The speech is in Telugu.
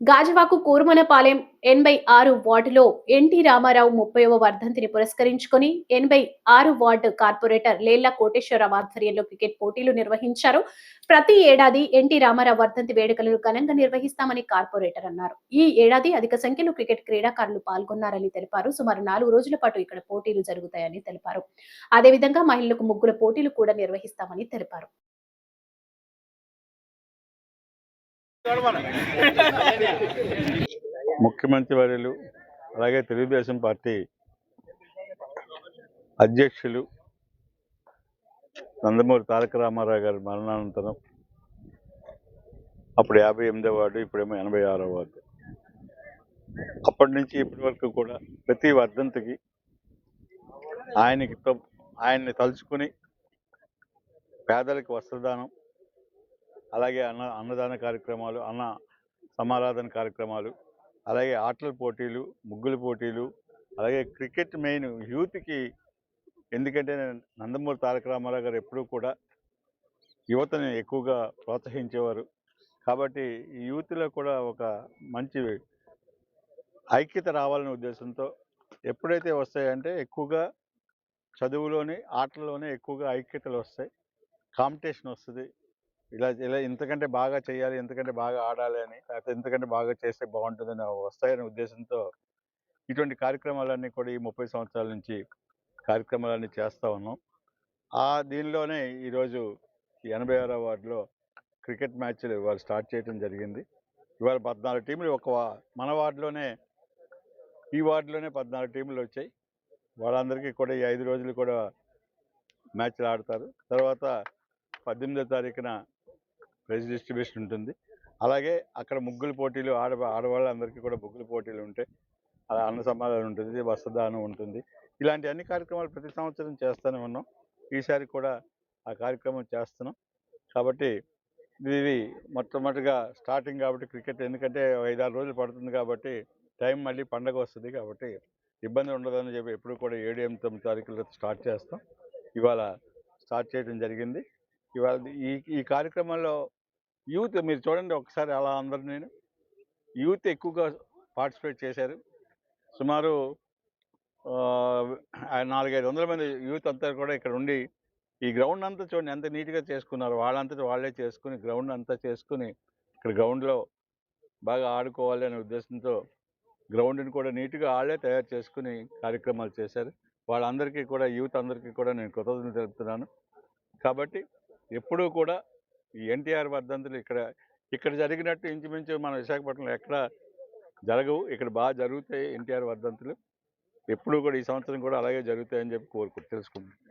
గాజువాక కూర్మనపాలెం 86 వార్డులో ఎన్టీ రామారావు 30వ వర్ధంతిని పురస్కరించుకొని 86 వార్డు కార్పొరేటర్ లేళ్ల కోటేశ్వరరావు ఆధ్వర్యంలో క్రికెట్ పోటీలు నిర్వహించారు. ప్రతి ఏడాది ఎన్టీ రామారావు వర్ధంతి వేడుకలను ఘనంగా నిర్వహిస్తామని కార్పొరేటర్ అన్నారు. ఈ ఏడాది అధిక సంఖ్యలో క్రికెట్ క్రీడాకారులు పాల్గొన్నారని తెలిపారు. సుమారు 4 రోజుల పాటు ఇక్కడ పోటీలు జరుగుతాయని తెలిపారు. అదేవిధంగా మహిళలకు ముగ్గుల పోటీలు కూడా నిర్వహిస్తామని తెలిపారు. ముఖ్యమంత్రి వర్యులు అలాగే తెలుగుదేశం పార్టీ అధ్యక్షులు నందమూరి తారక రామారావు గారి మరణానంతరం అప్పుడు 58వ వార్డు, ఇప్పుడేమో 86వ వార్డు. అప్పటి నుంచి ఇప్పటి వరకు కూడా ప్రతి వర్ధంతికి ఆయన్ని తలుచుకుని పేదలకు వస్త్రదానం, అలాగే అన్నదాన కార్యక్రమాలు, అన్న సమారాధన కార్యక్రమాలు, అలాగే ఆటల పోటీలు, ముగ్గుల పోటీలు, అలాగే క్రికెట్ మెయిన్ యూత్కి. ఎందుకంటే నందమూరి తారక రామారావు గారు ఎప్పుడూ కూడా యువతని ఎక్కువగా ప్రోత్సహించేవారు. కాబట్టి ఈ యూత్లో కూడా ఒక మంచి ఐక్యత రావాలనే ఉద్దేశంతో ఎప్పుడైతే వస్తాయంటే ఎక్కువగా చదువులోని, ఆటల్లోనే ఎక్కువగా ఐక్యతలు వస్తాయి, కాంపిటీషన్ వస్తుంది. ఇలా ఇంతకంటే బాగా చేయాలి, ఇంతకంటే బాగా ఆడాలి అని, లేకపోతే ఇంతకంటే బాగా చేస్తే బాగుంటుందని వస్తాయనే ఉద్దేశంతో ఇటువంటి కార్యక్రమాలన్నీ కూడా ఈ 30 సంవత్సరాల నుంచి కార్యక్రమాలన్నీ చేస్తూ ఉన్నాం. దీనిలోనే ఈరోజు 86వ వార్డులో క్రికెట్ మ్యాచ్లు ఇవాళ స్టార్ట్ చేయడం జరిగింది. ఇవాళ 14 టీములు మన వార్డులోనే, ఈ వార్డులోనే 14 టీములు వచ్చాయి. వాళ్ళందరికీ కూడా ఈ 5 రోజులు కూడా మ్యాచ్లు ఆడతారు. తర్వాత 18వ తారీఖున ప్రైజ్ డిస్ట్రిబ్యూషన్ ఉంటుంది. అలాగే అక్కడ ముగ్గుల పోటీలు, ఆడవాళ్ళందరికీ కూడా ముగ్గుల పోటీలు ఉంటాయి. అలా అన్న సమాధానం ఉంటుంది, వస్త్రదానం ఉంటుంది. ఇలాంటి అన్ని కార్యక్రమాలు ప్రతి సంవత్సరం చేస్తూనే ఉన్నాం. ఈసారి కూడా ఆ కార్యక్రమం చేస్తున్నాం. కాబట్టి ఇది మొట్టమొదటిగా స్టార్టింగ్ కాబట్టి క్రికెట్, ఎందుకంటే 5-6 రోజులు పడుతుంది కాబట్టి టైం మళ్ళీ పండగ వస్తుంది కాబట్టి ఇబ్బంది ఉండదని చెప్పి ఎప్పుడు కూడా 7, 8, 9 తారీఖుల్లో స్టార్ట్ చేస్తాం. ఇవాళ స్టార్ట్ చేయడం జరిగింది. ఇవాళ ఈ కార్యక్రమంలో యూత్ మీరు చూడండి ఒకసారి, అలా అందరూ యూత్ ఎక్కువగా పార్టిసిపేట్ చేశారు. సుమారు 400-500 మంది యూత్ అంతా కూడా ఇక్కడ ఉండి ఈ గ్రౌండ్ అంతా చూడండి ఎంత నీట్గా చేసుకున్నారు. వాళ్ళంతటా వాళ్ళే చేసుకుని గ్రౌండ్ అంతా చేసుకుని ఇక్కడ గ్రౌండ్లో బాగా ఆడుకోవాలి అనే ఉద్దేశంతో గ్రౌండ్ని కూడా నీట్గా వాళ్ళే తయారు చేసుకుని కార్యక్రమాలు చేశారు. వాళ్ళందరికీ కూడా, యూత్ అందరికీ కూడా నేను కృతజ్ఞతలు తెలుపుతున్నాను. కాబట్టి ఎప్పుడూ కూడా ఈ ఎన్టీఆర్ వర్ధంతులు ఇక్కడ జరిగినట్టు ఇంచుమించు మన విశాఖపట్నంలో ఎక్కడ జరగవు. ఇక్కడ బాగా జరుగుతాయి ఎన్టీఆర్ వర్ధంతులు. ఎప్పుడూ కూడా ఈ సంవత్సరం కూడా అలాగే జరుగుతాయని చెప్పి తెలుసుకుంటున్నాను.